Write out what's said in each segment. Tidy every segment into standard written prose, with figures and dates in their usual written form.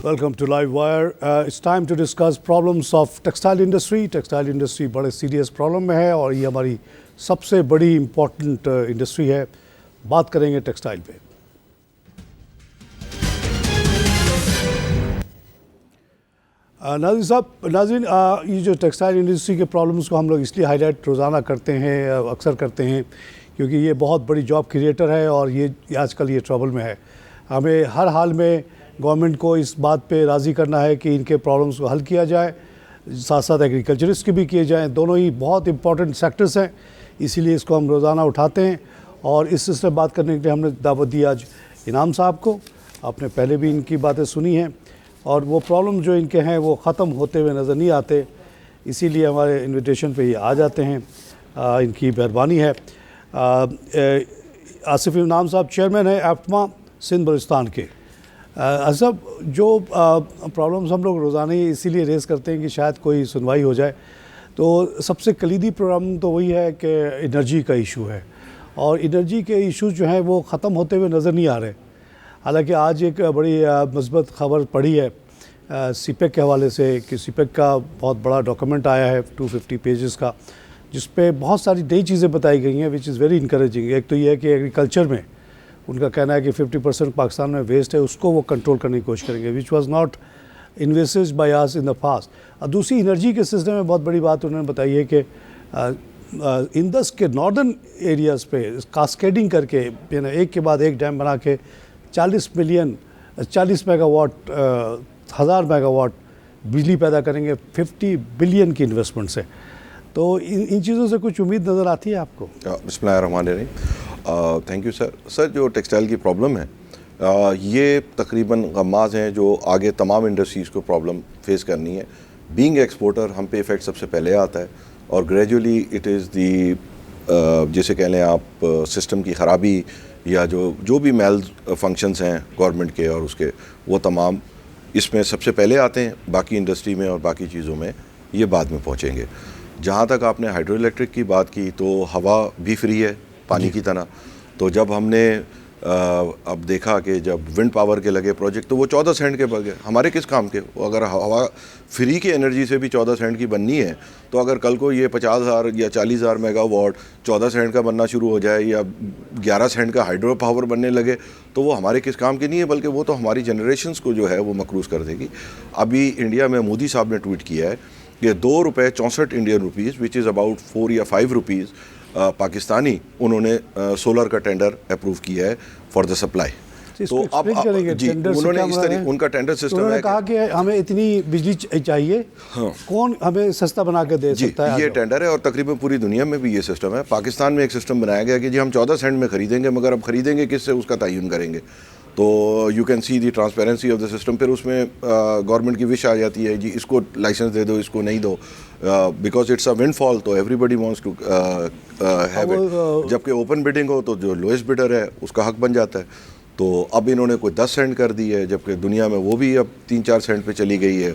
Welcome to Live Wire. It's time to discuss problems of textile industry. Textile industry बड़े serious problem में है और ये हमारी सबसे बड़ी इम्पोर्टेंट इंडस्ट्री है. बात करेंगे टेक्सटाइल पे. नाज़रीन, ये जो टेक्सटाइल इंडस्ट्री के प्रॉब्लम्स को हम लोग इसलिए हाईलाइट रोज़ाना करते हैं, अक्सर करते हैं, क्योंकि ये बहुत बड़ी जॉब क्रिएटर है और ये आजकल ये ट्रबल में है. हमें हर हाल में गवर्नमेंट को इस बात पे राज़ी करना है कि इनके प्रॉब्लम्स को हल किया जाए, साथ साथ एग्रीकल्चरिस्ट के भी किए जाएं. दोनों ही बहुत इंपॉर्टेंट सेक्टर्स हैं, इसीलिए इसको हम रोज़ाना उठाते हैं. और इस सिलसिले में बात करने के लिए हमने दावत दी आज इनाम साहब को. आपने पहले भी इनकी बातें सुनी हैं और वो प्रॉब्लम जो इनके हैं वो ख़त्म होते हुए नज़र नहीं आते, इसीलिए हमारे इन्विटेशन पे ये आ जाते हैं. इनकी मेहरबानी है. आसिफ इनाम साहब चेयरमैन है एफ्टमा सिंध बलूचिस्तान के. असब जो प्रॉब्लम्स हम लोग रोज़ाना ही इसीलिए रेस करते हैं कि शायद कोई सुनवाई हो जाए. तो सबसे कलीदी प्रॉब्लम तो वही है कि एनर्जी का इशू है और एनर्जी के इशू जो हैं वो ख़त्म होते हुए नज़र नहीं आ रहे. हालांकि आज एक बड़ी मुस्बत खबर पड़ी है सीपेक के हवाले से कि सीपेक का बहुत बड़ा डॉक्यूमेंट आया है 250 पेजेस का, जिस पे बहुत सारी नई चीज़ें बताई गई हैं विच इज़ वेरी इंकरेजिंग. एक तो ये है कि एग्रीकल्चर में उनका कहना है कि 50% पाकिस्तान में वेस्ट है, उसको वो कंट्रोल करने की कोशिश करेंगे, which was not invested by us in the past. और दूसरी एनर्जी के सिस्टम में बहुत बड़ी बात उन्होंने बताई है कि इंडस के नॉर्दर्न एरियाज़ पे कास्केडिंग करके एक के बाद एक डैम बना के 40 मेगावाट 1000 मेगावाट बिजली पैदा करेंगे 50 बिलियन की इन्वेस्टमेंट से. तो इन चीज़ों से कुछ उम्मीद नज़र आती है आपको? बिस्मिल्लाहिर्रहमानिर्रहीम. Thank you sir. सर, जो टेक्सटाइल की प्रॉब्लम है ये तकरीबन गम्माज हैं जो आगे तमाम इंडस्ट्रीज़ को प्रॉब्लम फेस करनी है. बीइंग एक्सपोर्टर हम पे इफ़ेक्ट सबसे पहले आता है और ग्रेजुअली इट इज़ दी जैसे कह लें आप सिस्टम की ख़राबी या जो भी मेल फंक्शंस हैं गवर्नमेंट के और उसके, वो तमाम इसमें सबसे पहले आते हैं. बाकी इंडस्ट्री में और बाकी चीज़ों में ये बाद में पहुँचेंगे. जहाँ तक आपने हाइड्रो इलेक्ट्रिक की बात की तो हवा भी फ्री है पानी की तरह. तो जब हमने अब देखा कि जब विंड पावर के लगे प्रोजेक्ट तो वो 14 सेंट के बगे. हमारे किस काम के? अगर हवा फ्री की एनर्जी से भी 14 सेंट की बननी है तो अगर कल को ये 50,000 या 40,000 मेगावाट 14 सेंट का बनना शुरू हो जाए या 11 सेंट का हाइड्रो पावर बनने लगे तो वो हमारे किस काम की नहीं है, बल्कि वो तो हमारी जनरेशन्स को जो है वो मकरूज़ कर देगी. अभी इंडिया में मोदी साहब ने ट्वीट किया है कि ₹2.64 Indian rupees which is about 4 या 5 रुपीज़ पाकिस्तानी उन्होंने सोलर का टेंडर अप्रूव किया है फॉर द सप्लाई. तो अब जी उन्होंने इस तरह उन्का टेंडर सिस्टम है. कहा कि हमें इतनी बिजली चाहिए, हाँ. कौन हमें सस्ता बना के दे सकता है? ये टेंडर है और तकरीबन पूरी दुनिया में भी ये सिस्टम है. पाकिस्तान में एक सिस्टम बनाया गया कि जी हम 14 सेंट में ख़रीदेंगे, मगर अब ख़रीदेंगे किससे उसका तयन करेंगे. तो you can see the transparency of the system. फिर उसमें गवर्नमेंट की विश आ जाती है जी इसको लाइसेंस दे दो, इसको नहीं दो, बिकॉज इट्स अ विंडफॉल तो everybody wants to have it. जबकि ओपन बिडिंग हो तो जो लोएस्ट बिडर है उसका हक बन जाता है. तो अब इन्होंने कोई 10 सेंट कर दी है, जबकि दुनिया में वो भी अब 3-4 सेंट पे चली गई है.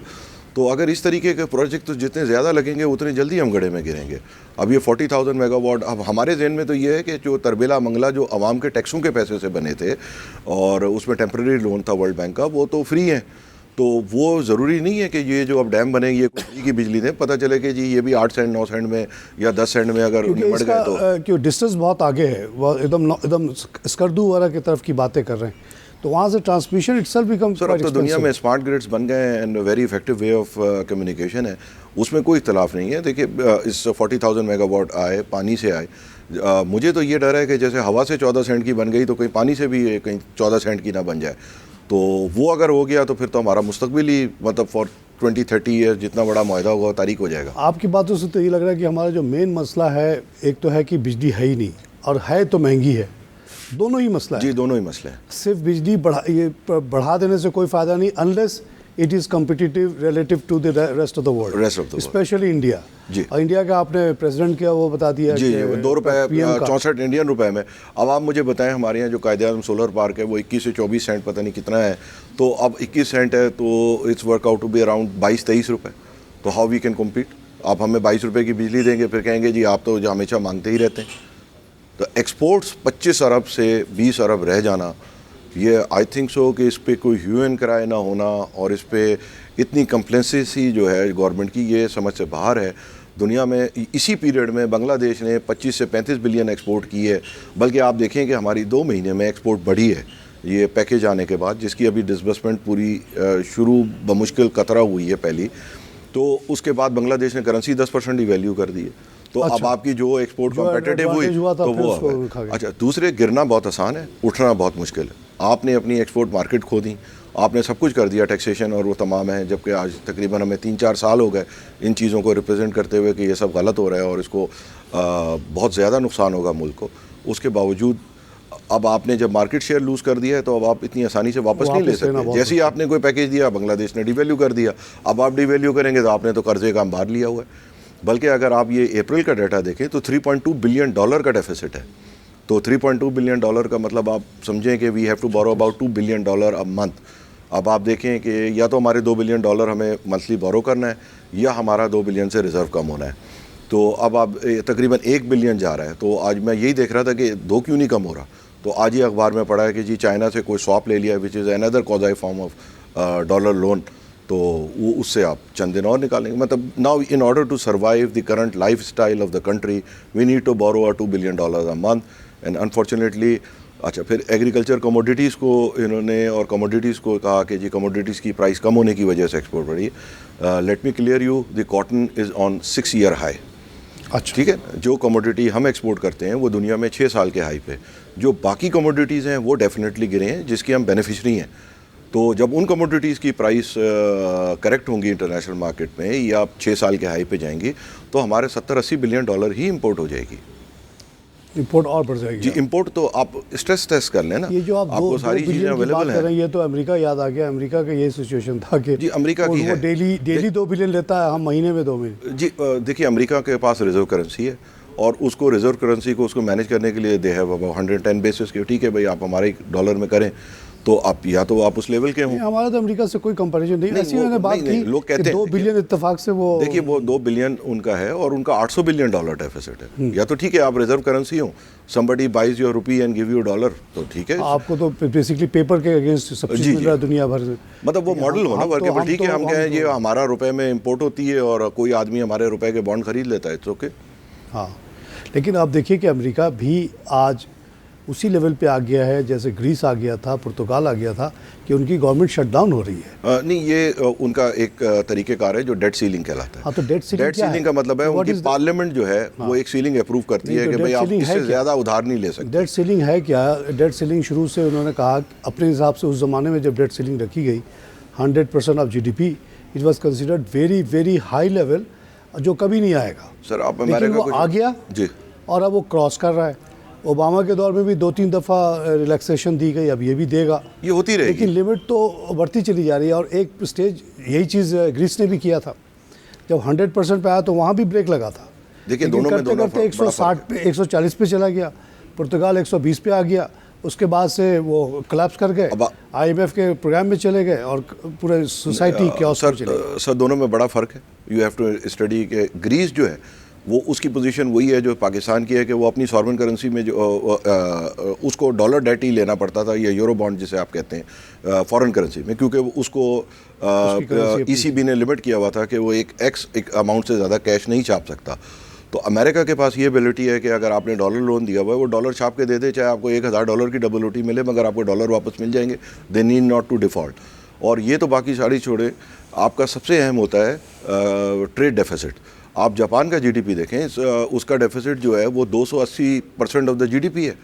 तो अगर इस तरीके के प्रोजेक्ट तो जितने ज़्यादा लगेंगे उतने जल्दी हम गड्ढे में गिरेंगे. अब ये 40,000 मेगावाट, अब हमारे जहन में तो ये है कि जो तरबेला मंगला जो आवाम के टैक्सों के पैसे से बने थे और उसमें टेम्प्रेरी लोन था वर्ल्ड बैंक का, वो तो फ्री हैं. तो वो ज़रूरी नहीं है कि ये जो अब डैम बनेंगे ये फ्री की बिजली दें. पता चले कि जी ये भी 8 सेंट 9 सेंट में या 10 सेंट में अगर निपट गए तो क्यों डिस्टेंस बहुत आगे है, वो एकदम स्कर्दू वाला की तरफ की बातें कर रहे हैं, तो वहाँ से ट्रांसमिशन इटसेल्फ बिकम. सर, अब तो दुनिया में स्मार्ट ग्रिड्स बन गए हैं and very effective way of communication है, उसमें कोई इख्तलाफ नहीं है. देखिए इस 40,000 मेगावाट आए पानी से आए, मुझे तो ये डर है कि जैसे हवा से 14 सेंट की बन गई तो कहीं पानी से भी कहीं 14 सेंट की ना बन जाए. तो वो अगर हो गया तो फिर तो हमारा मुस्तकबिल ही मतलब फॉर 20-30 ईयर जितना बड़ा मुआहदा होगा तारीख हो जाएगा. आपकी बातों से तो ये लग रहा है कि हमारा जो मेन मसला है, एक तो है कि बिजली है ही नहीं और है तो महंगी है. दोनों ही मसला है. जी दोनों ही मसले हैं. सिर्फ बिजली बढ़ा देने से कोई फ़ायदा नहीं unless it is competitive relative to the rest of the world, specially India. जी और इंडिया का आपने प्रेसिडेंट किया वो बता दिया जी ₹2.64 इंडियन रुपए में. अब आप मुझे बताएं हमारे यहाँ जो कायदे-आज़म सोलर पार्क है वो 21 से 24 सेंट पता नहीं कितना है. तो अब 21 सेंट है तो it's work out to be around 22-23 रुपये. तो हाउ वी कैन कम्पीट? आप हमें 22 रुपये की बिजली देंगे फिर कहेंगे जी आप तो हमेशा मांगते ही रहते हैं. तो एक्सपोर्ट्स 25 अरब से 20 अरब रह जाना ये आई थिंक सो कि इस पे कोई ह्यू एंड क्राई ना होना और इस पे इतनी कंप्लेंसेंसी जो है गवर्नमेंट की, ये समझ से बाहर है। दुनिया में इसी पीरियड में बांग्लादेश ने 25 से 35 बिलियन एक्सपोर्ट की है, बल्कि आप देखें कि हमारी 2 महीने में एक्सपोर्ट बढ़ी है ये पैकेज आने के बाद, जिसकी अभी डिसबर्समेंट पूरी शुरू बमुश्किल कतरा हुई है पहली। तो उसके बाद बांग्लादेश ने करेंसी 10% ही वैल्यू कर दी है। तो अच्छा। अब आपकी जो एक्सपोर्ट कॉम्पिटिटिव हुई तो वो अच्छा। दूसरे, गिरना बहुत आसान है, उठना बहुत मुश्किल है। आपने अपनी एक्सपोर्ट मार्केट खो दी, आपने सब कुछ कर दिया, टैक्सेशन और वो तमाम है, जबकि आज तकरीबन हमें 3-4 साल हो गए इन चीज़ों को रिप्रेजेंट करते हुए कि ये सब गलत हो रहा है और इसको बहुत ज़्यादा नुकसान होगा मुल्क को। उसके बावजूद अब आपने जब मार्केट शेयर लूज़ कर दिया है तो अब आप इतनी आसानी से वापस नहीं ले सकते। जैसे ही आपने कोई पैकेज दिया, बांग्लादेश ने डिवैल्यू कर दिया, अब आप डिवैल्यू करेंगे तो आपने तो कर्जे का अंबार लिया हुआ है। बल्कि अगर आप ये अप्रैल का डाटा देखें तो $3.2 बिलियन का डेफिसिट है। तो $3.2 बिलियन का मतलब आप समझें कि we have to borrow about $2 billion a month. अब आप देखें कि या तो हमारे $2 बिलियन हमें मंथली बोरो करना है या हमारा 2 बिलियन से रिज़र्व कम होना है। तो अब आप तकरीबन 1 बिलियन जा रहा है। तो आज मैं यही देख रहा था कि 2 क्यों नहीं कम हो रहा। तो आज ही अखबार में पढ़ा है कि जी चाइना से कोई स्वैप ले लिया, which is another quasi form of dollar loan, तो वो उससे आप चंद दिन और निकालेंगे। मतलब now in order to survive the current lifestyle of the country we need to borrow $2 billion a month. And unfortunately अच्छा, फिर एग्रीकल्चर कमोडिटीज़ को इन्होंने और कमोडिटीज़ को कहा कि जी कमोडिटीज़ की प्राइस कम होने की वजह से एक्सपोर्ट बढ़ी। Let me clear you, the cotton is on 6 year high. अच्छा, ठीक है। जो कमोडिटी हम एक्सपोर्ट करते हैं वो दुनिया में 6 साल के हाई पे, जो बाकी कमोडिटीज़ हैं वो डेफिनेटली गिरे हैं, जिसकी हम बेनिफिशरी हैं। तो जब उन कमोडिटीज़ की प्राइस करेक्ट होंगी इंटरनेशनल मार्केट में या 6 साल के हाई पे जाएंगी तो हमारे $70-80 बिलियन ही इंपोर्ट हो जाएगी। इंपोर्ट और बढ़ जाएगी जी। इंपोर्ट तो आप स्ट्रेस टेस्ट कर लें ना, ये जो आप आपको सारी चीज़ें अवेलेबल हैं। ये तो अमेरिका याद आ गया। अमेरिका का ये सिचुएशन था कि जी अमेरिका की है, डेली 2 बिलियन लेता है, हम महीने में 2 बिलियन। जी देखिए, अमेरिका के पास रिजर्व करेंसी है और उसको रिजर्व करेंसी को उसको मैनेज करने के लिए दे है 110 बेसिस के। ठीक है भाई, आप हमारे डॉलर में करें तो आप या तो आप उस लेवल के हों। हमारा तो अमेरिका से कोई कंपैरिजन नहीं। ऐसी मैंने बात की, लोग कहते हैं 2 बिलियन इत्तेफाक से वो, देखिए वो 2 बिलियन उनका है और उनका $800 बिलियन डेफिसिट है। या तो ठीक है आप रिजर्व करेंसी हो, somebody buys your rupee and give you $, तो ठीक है। आपको तो बेसिकली पेपर के अगेंस्ट सब्सिडी मिल रहा है दुनिया भर से। मतलब वो मॉडल हो ना वर्क पर। ठीक है, हम कहें ये हमारा रुपए में इंपोर्ट होती है और कोई आदमी हमारे रुपए के बॉन्ड खरीद लेता है, इट्स ओके। हाँ, लेकिन आप देखिए कि अमेरिका भी आज उसी लेवल पे आ गया है जैसे ग्रीस आ गया था, पुर्तगाल आ गया था, कि उनकी गवर्नमेंट शटडाउन हो रही है। नहीं, ये उनका एक तरीक़ेकार है जो डेट सीलिंग कहलाता है। हाँ, तो डेट सीलिंग का मतलब है उनकी पार्लियामेंट जो है वो एक सीलिंग अप्रूव करती है कि भाई आप इससे ज़्यादा उधार नहीं ले सकते। डेट सीलिंग है क्या? डेट सीलिंग शुरू से उन्होंने कहा अपने हिसाब से, उस ज़माने में जब डेट सीलिंग रखी गई 100% of GDP, it was considered very very high level, जो कभी नहीं आएगा। सर आप लेकिन वो आ गया जी, और अब वो क्रॉस कर रहा है। ओबामा के दौर में भी 2-3 दफ़ा रिलैक्सेशन दी गई, अब ये भी देगा, ये होती रहेगी। लेकिन लिमिट तो बढ़ती चली जा रही है। और एक स्टेज यही चीज़ ग्रीस ने भी किया था, जब 100% पे आया तो वहाँ भी ब्रेक लगा था। देखिए दोनों में दोनों 160 पे 140 पे चला गया, पुर्तगाल 120 पे आ गया, उसके बाद से वो कोलैप्स कर गए, IMF के प्रोग्राम में चले गए और पूरे सोसाइटी क्योस में चले गए। सर दोनों में बड़ा फ़र्क है। यू हैव टू स्टडी के ग्रीस जो है वो उसकी पोजीशन वही है जो पाकिस्तान की है कि वो अपनी सॉवरेन करेंसी में जो उसको डॉलर डेट ही लेना पड़ता था या यूरो बॉन्ड जिसे आप कहते हैं फॉरेन करेंसी में, क्योंकि उसको ECB ने लिमिट किया हुआ था कि वो एक अमाउंट से ज़्यादा कैश नहीं छाप सकता। तो अमेरिका के पास ये एबिलिटी है कि अगर आपने डॉलर लोन दिया हुआ है वो डॉलर छाप के दे दे, चाहे आपको $1000 की WT मिले, मगर आपको डॉलर वापस मिल जाएंगे। They need not to default. और ये तो बाकी सारी छोड़े, आपका सबसे अहम होता है ट्रेड डेफिसिट। आप जापान का GDP देखें, उसका डेफिसिट जो है वो 280% ऑफ द GDP है,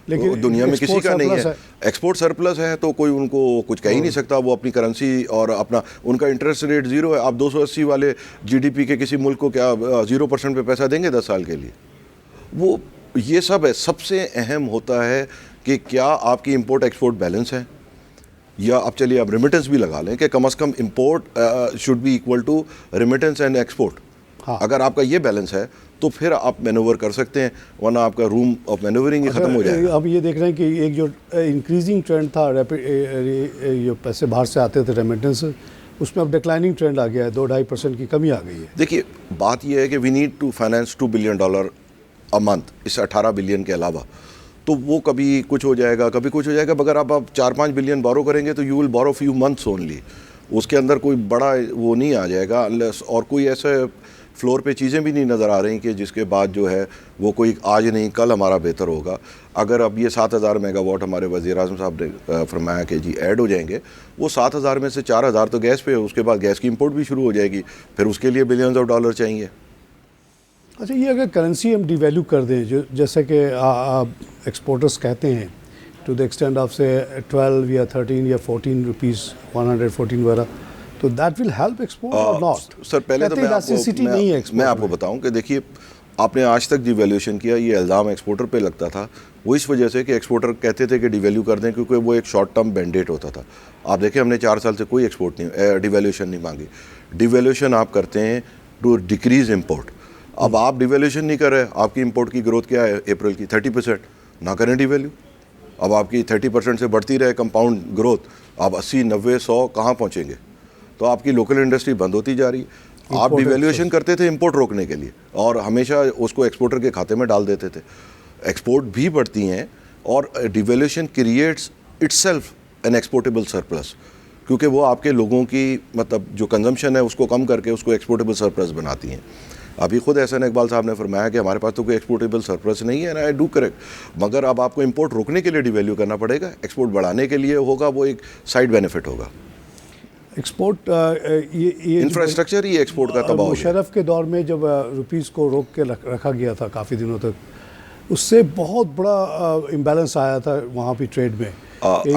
लेकिन दुनिया में किसी का नहीं है। एक्सपोर्ट सरप्लस है तो कोई उनको कुछ कह ही नहीं सकता। वो अपनी करेंसी और अपना उनका इंटरेस्ट रेट 0 है। आप 280 वाले GDP के किसी मुल्क को क्या 0% पे पैसा देंगे 10 साल के लिए? वो ये सब है। सबसे अहम होता है कि क्या आपकी इंपोर्ट एक्सपोर्ट बैलेंस है, या आप चलिए आप रेमिटेंस भी लगा लें कि कम से कम import should be equal to remittance and export. हाँ। अगर आपका ये बैलेंस है तो फिर आप मैनूवर कर सकते हैं, वरना आपका रूम ऑफ मैनूवरिंग ही खत्म हो जाएगा। अब ये देख रहे हैं कि एक जो इंक्रीजिंग ट्रेंड था जो पैसे बाहर से आते थे रेमिटेंस, उसमें अब डिक्लाइनिंग ट्रेंड आ गया है, 2-2.5% की कमी आ गई है। देखिए बात ये है कि we need to finance $2 billion a month, इस 18 बिलियन के अलावा। तो वो कभी कुछ हो जाएगा, कभी कुछ हो जाएगा। मगर आप 4-5 बिलियन बोरो करेंगे तो you will borrow few months only, उसके अंदर कोई बड़ा वो नहीं आ जाएगा अनलेस, और कोई ऐसे फ्लोर पे चीज़ें भी नहीं नज़र आ रही कि जिसके बाद जो है वो कोई आज नहीं कल हमारा बेहतर होगा। अगर अब ये 7,000 मेगावाट हमारे वज़ीर आज़म साहब ने फरमाया कि जी ऐड हो जाएंगे, वो 7,000 में से 4,000 तो गैस पे है, उसके बाद गैस की इंपोर्ट भी शुरू हो जाएगी, फिर उसके लिए बिलियंस ऑफ डॉलर चाहिए। अच्छा, ये अगर करेंसी हम डिवैल्यू कर दें, जो जैसे कि एक्सपोर्टर्स कहते हैं टू द एक्सटेंड ऑफ से 12 या 13 या 14 रुपीज़ 114 वगैरह, तो दैट विल हेल्प एक्सपोर्ट और नॉट? सर पहले तो मैं आपको बताऊं कि देखिए, आपने आज तक डिवैल्यूएशन किया, ये इल्ज़ाम एक्सपोर्टर पे लगता था, वो इस वजह से कि एक्सपोर्टर कहते थे कि डिवैल्यू कर दें, क्योंकि वो एक शॉर्ट टर्म बैंडेट होता था। आप देखें, हमने 4 साल से कोई एक्सपोर्ट नहीं डिवैल्यूएशन नहीं मांगी। डिवैल्यूएशन आप करते हैं टू डिक्रीज इम्पोर्ट। अब आप डिवैल्यूएशन नहीं कर रहे, आपकी इंपोर्ट की ग्रोथ क्या है अप्रैल की? 30%। ना करें डिवैल्यू। अब आपकी 30% से बढ़ती रहे कंपाउंड ग्रोथ, आप 80, 90, 100 कहाँ पहुँचेंगे? तो आपकी लोकल इंडस्ट्री बंद होती जा रही है। आप डिवैल्यूएशन करते थे इंपोर्ट रोकने के लिए, और हमेशा उसको एक्सपोर्टर के खाते में डाल देते थे। एक्सपोर्ट भी बढ़ती हैं, और devaluation creates itself an exportable surplus, क्योंकि वो आपके लोगों की मतलब जो कंजम्पशन है उसको कम करके उसको एक्सपोर्टेबल सरप्लस बनाती हैं। अभी खुद एहसान इकबाल साहब ने फरमाया कि हमारे पास तो कोई एक्सपोर्टेबल सरप्लस नहीं है, ना आई डू करेक्ट, मगर अब आपको इंपोर्ट रोकने के लिए डिवैल्यू करना पड़ेगा, एक्सपोर्ट बढ़ाने के लिए होगा, वो एक साइड बेनिफिट होगा। एक्सपोर्ट ये इंफ्रास्ट्रक्चर ही एक्सपोर्ट का तबाह हो गया। मुशर्रफ के दौर में जब रुपीज़ को रोक के रखा गया था काफ़ी दिनों तक, उससे बहुत बड़ा इम्बैलेंस आया था वहाँ भी ट्रेड में।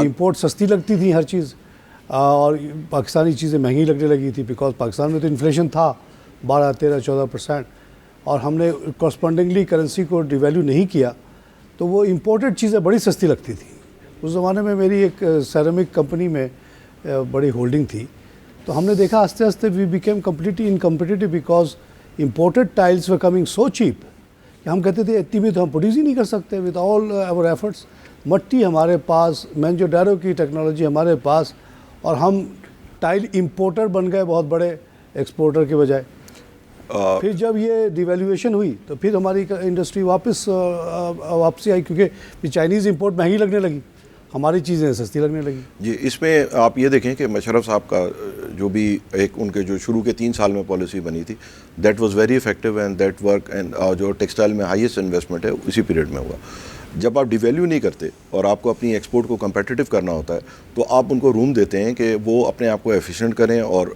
इंपोर्ट सस्ती लगती थी हर चीज़, और पाकिस्तानी चीज़ें महंगी लगने लगी थी, बिकॉज पाकिस्तान में तो इन्फ्लेशन था 12, 13, 14%, और हमने कॉरस्पॉन्डिंगली करेंसी को डिवैल्यू नहीं किया, तो वो इम्पोर्टेड चीज़ें बड़ी सस्ती लगती थी। उस ज़माने में मेरी एक सेरेमिक कंपनी में बड़ी होल्डिंग थी, तो हमने देखा आस्ते आस्ते we became completely incompetitive because imported tiles were coming so cheap कि हम कहते थे इतनी में तो हम प्रोड्यूस ही नहीं कर सकते विद ऑल आवर एफर्ट्स। मट्टी हमारे पास, मैंजोडारो की टेक्नोलॉजी हमारे पास, और हम टाइल इंपोर्टर बन गए बहुत बड़े एक्सपोर्टर के बजाय। फिर जब ये डिवैल्यूएशन हुई तो फिर हमारी इंडस्ट्री वापसी आई, क्योंकि चाइनीज़ इंपोर्ट महंगी लगने लगी, हमारी चीज़ें सस्ती लगने लगी। जी, इसमें आप ये देखें कि मुशर्रफ साहब का जो भी एक उनके जो शुरू के 3 साल में पॉलिसी बनी थी, that was very effective and that work, and जो टेक्सटाइल में हाईएस्ट इन्वेस्टमेंट है उसी पीरियड में हुआ। जब आप डिवैल्यू नहीं करते और आपको अपनी एक्सपोर्ट को कम्पिटिटिव करना होता है, तो आप उनको रूम देते हैं कि वो अपने आप को एफिशिएंट करें और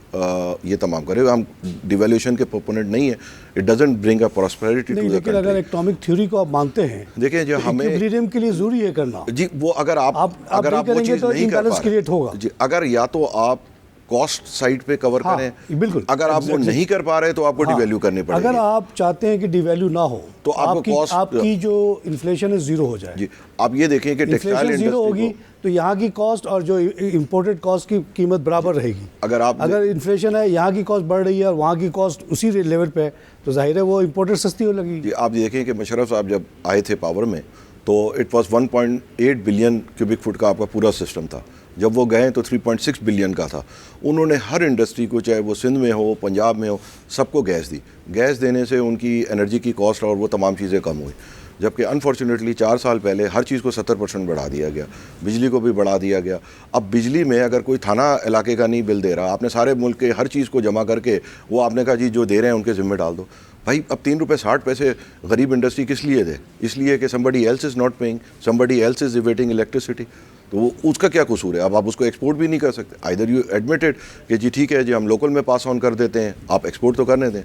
ये तमाम करें। हम डिवैल्यूएशन के प्रोपोनेंट नहीं है, it doesn't bring a prosperity to the country. लेकिन अगर इकोनॉमिक थ्योरी को आप मानते हैं, देखिए जो हमें इक्विलिब्रियम के लिए जरूरी है करना जी, वो अगर आप वो चीज़ नहीं कर पा क्रिएट होगा जी, अगर या तो आप कॉस्ट साइड पे कवर करें, बिल्कुल, अगर आप वो नहीं कर पा रहे तो आपको डिवैल्यू करनी पड़ेगी। अगर आप चाहते हैं कि डिवैल्यू ना हो तो आपकी जो इन्फ्लेशन है जीरो हो जाए। जी, आप ये देखें कि टेक्सटाइल जीरो होगी तो यहाँ की कॉस्ट और जो इम्पोर्टेड कॉस्ट की कीमत बराबर रहेगी। अगर इन्फ्लेशन है, यहाँ की कॉस्ट बढ़ रही है और वहाँ की कॉस्ट उसी लेवल पे है, तो जाहिर है वो इम्पोर्टेड सस्ती हो लगेगी। जी, आप देखें कि मुशर्रफ साहब जब आए थे पावर में तो it was 1.8 billion cubic foot का आपका पूरा सिस्टम था। जब वो गए तो 3.6 बिलियन का था। उन्होंने हर इंडस्ट्री को, चाहे वो सिंध में हो, पंजाब में हो, सबको गैस दी। गैस देने से उनकी एनर्जी की कॉस्ट और वो तमाम चीज़ें कम हुई। जबकि अनफॉर्चुनेटली 4 साल पहले हर चीज़ को 70% बढ़ा दिया गया, बिजली को भी बढ़ा दिया गया। अब बिजली में अगर कोई थाना इलाके का नहीं बिल दे रहा, आपने सारे मुल्क के हर चीज़ को जमा करके वो आपने कहा जी जो दे रहे हैं उनके ज़िम्मे डाल दो। भाई अब 3 रुपये 60 पैसे गरीब इंडस्ट्री किस लिए दे? इसलिए कि somebody else is not paying, somebody else is evading electricity। तो उसका क्या कसूर है? अब आप उसको एक्सपोर्ट भी नहीं कर सकते। आइदर यू एडमिटेड कि जी ठीक है जी हम लोकल में पास ऑन कर देते हैं, आप एक्सपोर्ट तो करने दें।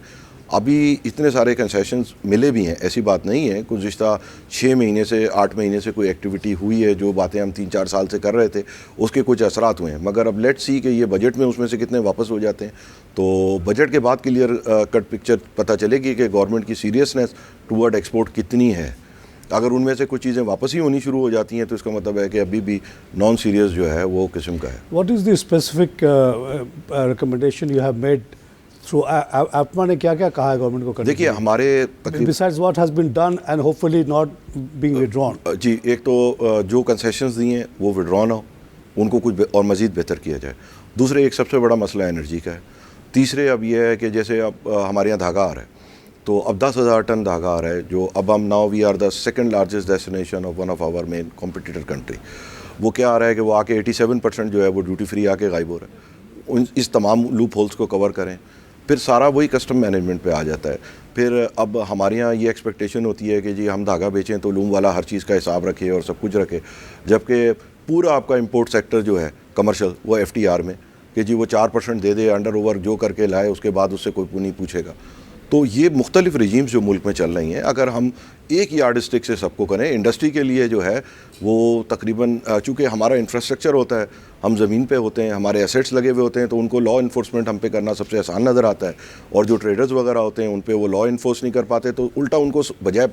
अभी इतने सारे कंसेशंस मिले भी हैं, ऐसी बात नहीं है। गुज़िश्ता 6 महीने से 8 महीने से कोई एक्टिविटी हुई है, जो बातें हम 3-4 साल से कर रहे थे उसके कुछ असरात हुए हैं। मगर अब लेट्स सी कि ये बजट में उसमें से कितने वापस हो जाते हैं। तो बजट के बाद क्लियर कट पिक्चर पता चलेगी कि गवर्नमेंट की सीरियसनेस टूवर्ड एक्सपोर्ट कितनी है। अगर उनमें से कुछ चीज़ें वापस ही होनी शुरू हो जाती हैं तो इसका मतलब है कि अभी भी नॉन सीरियस जो है वो किस्म का है। What is the specific recommendation you have made through APMA ने क्या क्या कहा है गवर्नमेंट को करने? देखिए हमारे besides what has been done and hopefully not being withdrawn. जी, एक तो जो कंसेशंस दिए हैं वो विड्रॉ ना हो, उनको कुछ और मज़ीद बेहतर किया जाए। दूसरे एक सबसे बड़ा मसला एनर्जी का है। तीसरे अब यह है कि जैसे अब हमारे यहाँ धागा आ रहा है, तो अब 10,000 टन धागा आ रहा है, जो अब हम now we are the second largest destination of one of our main competitor country. वो क्या आ रहा है कि वो आके 87% जो है वो ड्यूटी फ्री आके गायब हो रहा है। इस तमाम लूप होल्स को कवर करें, फिर सारा वही कस्टम मैनेजमेंट पे आ जाता है। फिर अब हमारे यहाँ ये एक्सपेक्टेशन होती है कि जी हम धागा बेचें तो लूम वाला हर चीज़ का हिसाब रखे और सब कुछ रखे, जबकि पूरा आपका इंपोर्ट सेक्टर जो है कमर्शियल वो FTR में कि जी वो 4% दे दे, अंडर ओवर जो करके लाए उसके बाद उससे कोई नहीं पूछेगा। तो ये मुख्तलिफ रजीम्स जो मुल्क में चल रही हैं, अगर हम एक यार्ड स्टिक से सबको करें, इंडस्ट्री के लिए जो है वो तकरीबन, चूँकि हमारा इंफ्रास्ट्रक्चर होता है, हम ज़मीन पे होते हैं, हमारे एसेट्स लगे हुए होते हैं, तो उनको लॉ इन्फोर्समेंट हम पे करना सबसे आसान नज़र आता है। और जो ट्रेडर्स वगैरह होते हैं उन पे वो लॉ इन्फोर्स नहीं कर पाते, तो उल्टा उनको बजाय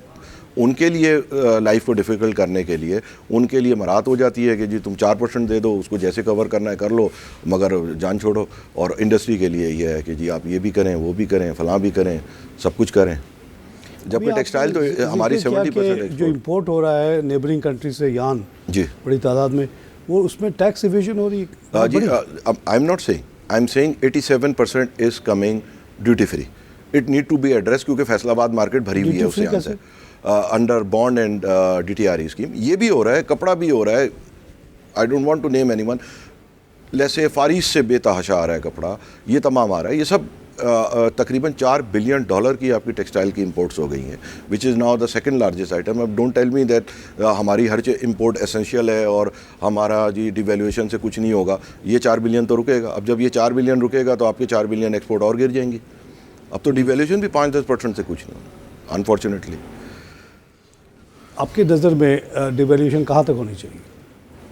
उनके लिए लाइफ को डिफ़िकल्ट करने के लिए उनके लिए मराहत हो जाती है कि जी तुम 4% दे दो, उसको जैसे कवर करना है कर लो, मगर जान छोड़ो। और इंडस्ट्री के लिए ये है कि जी आप ये भी करें, वो भी करें, फलां भी करें, सब कुछ करें। जबकि टेक्सटाइल तो हमारी 70% जो इम्पोर्ट हो रहा है नेबरिंग कंट्री से यान जी बड़ी तादाद में, वो उसमें टैक्स इवेजन हो रही है जी। I am not saying, I am saying 87% is coming duty free. It need to be address, क्योंकि फैसलाबाद मार्केट भरी हुई है उससे यहाँ से under bond and DTRE scheme. ये भी हो रहा है, कपड़ा भी हो रहा है। I don't want to name anyone, जैसे फारिस से बेतहाशा आ रहा है कपड़ा, ये तमाम आ रहा है। ये सब तकरीबन $4 बिलियन की आपकी टेक्सटाइल की इंपोर्ट्स हो गई हैं, which is now the second largest item. अब डोंट टेल मी दैट हमारी हर इंपोर्ट एसेंशियल है और हमारा जी डिवेल्यूएशन से कुछ नहीं होगा। ये 4 बिलियन तो रुकेगा। अब जब ये 4 बिलियन रुकेगा तो आपके 4 बिलियन एक्सपोर्ट और गिर जाएंगी। अब तो डिवेल्यूएशन भी 5-10% से कुछ नहीं, अनफॉर्चुनेटली। आपके नज़र में डिवेल्यूशन कहाँ तक होनी चाहिए?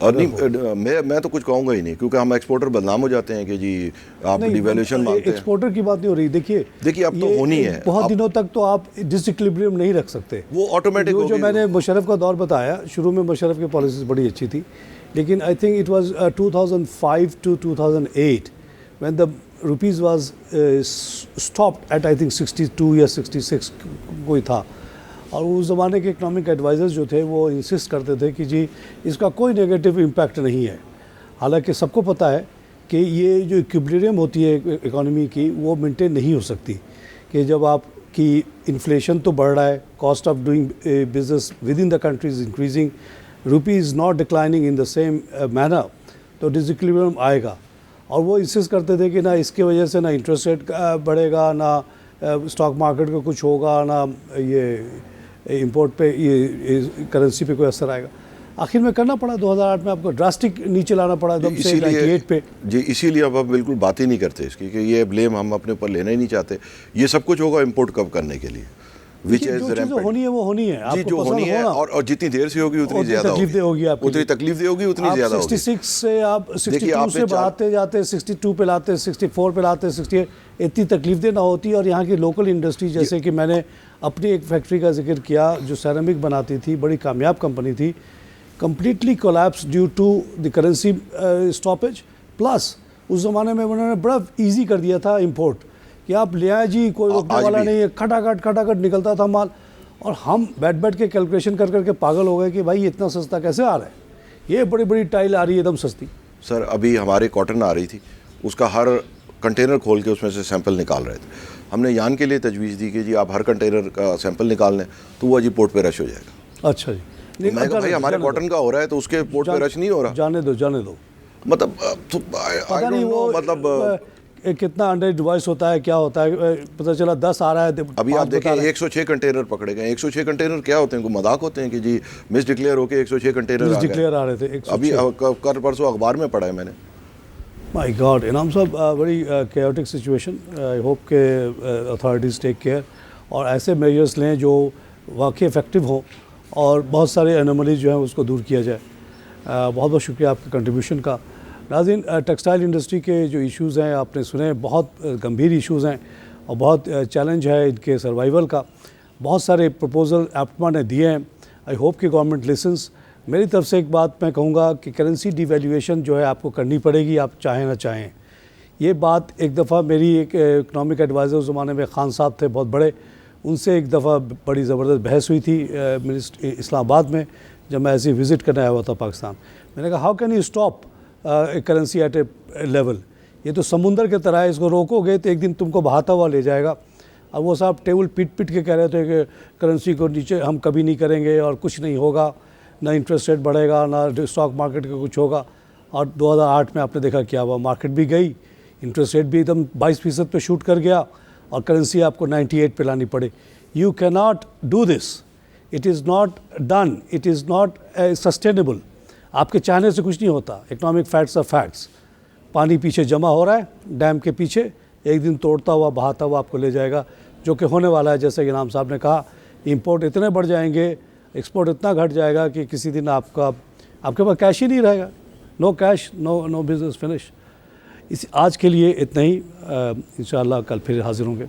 और नहीं, मैं तो कुछ कहूँगा ही नहीं, क्योंकि हम एक्सपोर्टर बदनाम हो जाते हैं कि जी आप डिवेल्यूशन मांगते हैं। एक्सपोर्टर की बात नहीं हो रही। देखिए अब तो होनी है। बहुत दिनों तक तो आप डिसइक्विलिब्रियम नहीं रख सकते, वो ऑटोमेटिक जो मैंने मुशर्रफ का दौर बताया, शुरू में मुशर्रफ की पॉलिसीज बड़ी अच्छी थी, लेकिन I think it was 2005 to 2008 when the rupees was stopped at I think 62 या 66 कोई था। और उस ज़माने के इकनॉमिक एडवाइज़र्स जो थे वो इंसिस्ट करते थे कि जी इसका कोई नेगेटिव इम्पैक्ट नहीं है। हालांकि सबको पता है कि ये जो इक्विलिब्रियम होती है इकोनॉमी की, वो मेंटेन नहीं हो सकती, कि जब आपकी इन्फ्लेशन तो बढ़ रहा है, cost of doing business with in the country is increasing, rupee is not declining in the same manner, तो डिसइक्विलिब्रियम आएगा। और वो इंसिस्ट करते थे कि ना इसके वजह से ना इंटरेस्ट रेट बढ़ेगा, ना स्टॉक मार्केट को कुछ होगा, ना ये इंपोर्ट पे, ये करेंसी पे कोई असर आएगा। आखिर में करना पड़ा 2008 में, आपको ड्रास्टिक नीचे लाना पड़ा एकदम से 98 पे जी। इसीलिए अब बिल्कुल बात ही नहीं करते इसकी, कि ये ब्लेम हम अपने ऊपर लेना ही नहीं चाहते। ये सब कुछ होगा इंपोर्ट कब करने के लिए, विच इज रैम्पेंट। होनी है वो होनी है, जी, जो होनी है, और जितनी देर से होगी उतनी ज़्यादा तकलीफ होगी आपको, उतनी तकलीफ होगी, उतनी ज़्यादा होगी। 66 से आप 62 से बढ़ाते जाते, 62 पे लाते, 64 पे लाते, 68, इतनी तकलीफ दे ना होती। और यहाँ की लोकल इंडस्ट्री, जैसे कि मैंने अपनी एक फैक्ट्री का जिक्र किया जो सेरेमिक बनाती थी, बड़ी कामयाब कंपनी थी, completely collapse due to the currency stoppage. Plus उस ज़माने में उन्होंने बड़ा ईजी कर दिया था इंपोर्ट, कि आप ले आए जी, कोई रोकने वाला नहीं है, खटाखट निकलता था माल। और हम बैठ के कैलकुलेशन कर करके पागल हो गए कि भाई इतना सस्ता कैसे आ रहा है, ये बड़ी बड़ी टाइल आ रही है एकदम सस्ती। सर अभी हमारे कॉटन आ रही थी, उसका हर कंटेनर खोल के उसमें से सैंपल निकाल रहे थे। हमने यान के लिए तजवीज़ दी कि जी आप हर कंटेनर का सैंपल निकाल लें, तो वो अजी पोर्ट पे रश हो जाएगा। अच्छा जी, मैं कहा भाई हमारे कॉटन का हो रहा है तो उसके पोर्ट पे रश नहीं हो रहा। जाने दो मतलब पता नहीं वो मतलब कितना अंडर डिवाइस होता है, क्या होता है, पता चला 10 आ रहा है। अभी आप देखें 106 कंटेनर पकड़े गए। 106 कंटेनर क्या होते हैं, कोई मजाक होते हैं कि जी मिस डिक्लेयर होके 106 कंटेनर आ रहे थे। अभी कल परसों अखबार में पढ़ा है मैंने। माय गॉड, इनाम साहब, बड़ी chaotic सिचुएशन। आई होप के अथॉरिटीज़ टेक केयर और ऐसे मेजर्स लें जो वाकई इफेक्टिव हो और बहुत सारे एनोमलीज जो हैं उसको दूर किया जाए। बहुत बहुत शुक्रिया आपके कंट्रीब्यूशन का। नाज़रीन, टेक्सटाइल इंडस्ट्री के जो इश्यूज़ हैं आपने सुने, बहुत गंभीर इश्यूज़ हैं और बहुत चैलेंज है इनके सर्वाइवल का। बहुत सारे प्रपोजल एप्टमा ने दिए हैं। आई होप कि गवर्नमेंट लिसन्स। मेरी तरफ से एक बात मैं कहूँगा कि करेंसी डिवैल्यूएशन जो है आपको करनी पड़ेगी, आप चाहें ना चाहें। ये बात एक दफ़ा मेरी एक इकनॉमिक एडवाइज़र उस ज़माने में खान साहब थे, बहुत बड़े, उनसे एक दफ़ा बड़ी ज़बरदस्त बहस हुई थी इस्लामाबाद में, जब मैं ऐसे विज़िट करने आया हुआ था पाकिस्तान। मैंने कहा how can you stop currency at a level, ये तो समुंदर की तरह है, इसको रोकोगे तो एक दिन तुमको बहाता हुआ ले जाएगा। अब वो साहब टेबल पीट पीट के कह रहे थे कि करेंसी को नीचे हम कभी नहीं करेंगे और कुछ नहीं होगा, ना इंटरेस्ट रेट बढ़ेगा, ना स्टॉक मार्केट का कुछ होगा। और 2008 में आपने देखा क्या हुआ, मार्केट भी गई, इंटरेस्ट रेट भी एकदम 22% पे शूट कर गया और करेंसी आपको 98 पे लानी पड़े। You can not do this, it is not done, it is not sustainable. आपके चाहने से कुछ नहीं होता। Economic facts are facts. पानी पीछे जमा हो रहा है डैम के पीछे, एक दिन तोड़ता हुआ बहाता हुआ आपको ले जाएगा, जो कि होने वाला है। जैसे कि इनाम साहब ने कहा, इंपोर्ट इतने बढ़ जाएंगे, एक्सपोर्ट इतना घट जाएगा कि किसी दिन आपके पास कैश ही नहीं रहेगा। No cash, no business, finish. आज के लिए इतना ही। इंशाअल्लाह कल फिर हाजिर होंगे।